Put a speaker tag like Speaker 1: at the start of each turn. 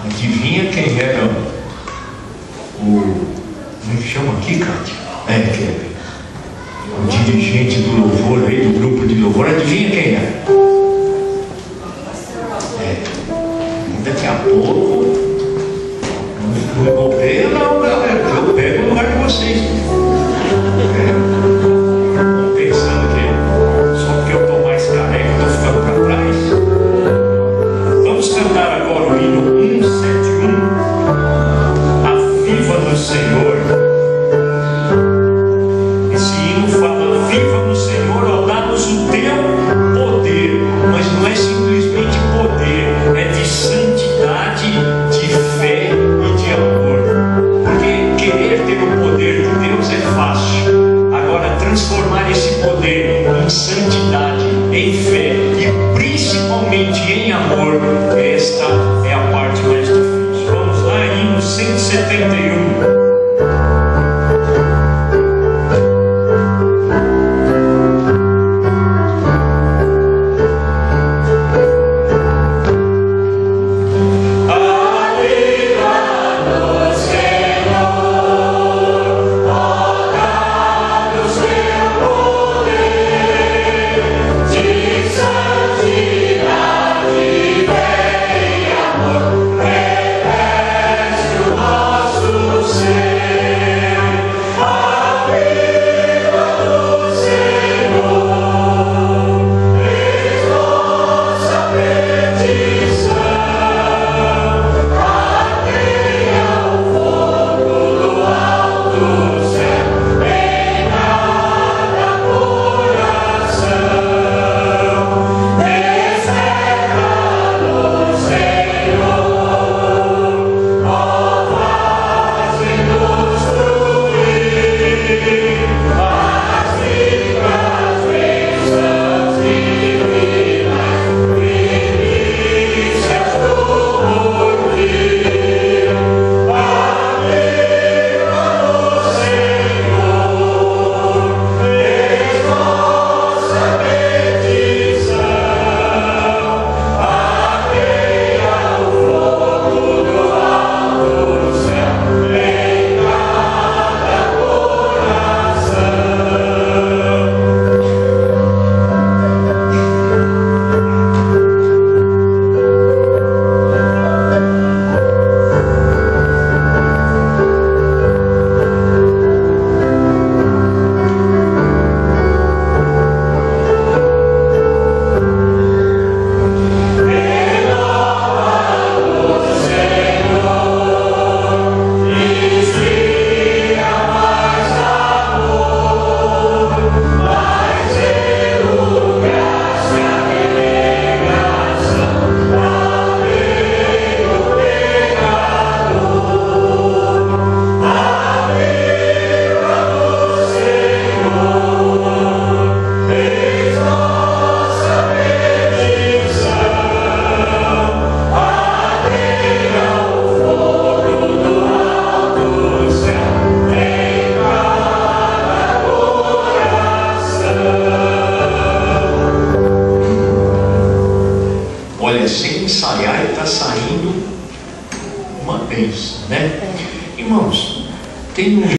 Speaker 1: Adivinha quem era como é que chama aqui, Cátia? Que é o dirigente do louvor aí, do grupo de louvor. Adivinha quem era? Daqui a pouco não me golpeia não, galera, eu pego o lugar de vocês. Pensando que só porque eu estou mais careca eu estou ficando para trás. Vamos cantar agora o hino 171, A Viva no Senhor. Esse hino fala: viva no Senhor, ó, dá-nos o teu poder. Mas não é simplesmente poder, é de santidade, de fé e de amor. Porque querer ter o poder de Deus é fácil. Agora, transformar esse poder em santidade, em fé e principalmente em amor, esta é a parte mais difícil. Vamos lá, hino 171. Sem ensaiar está saindo uma bênção, né? Irmãos, tem um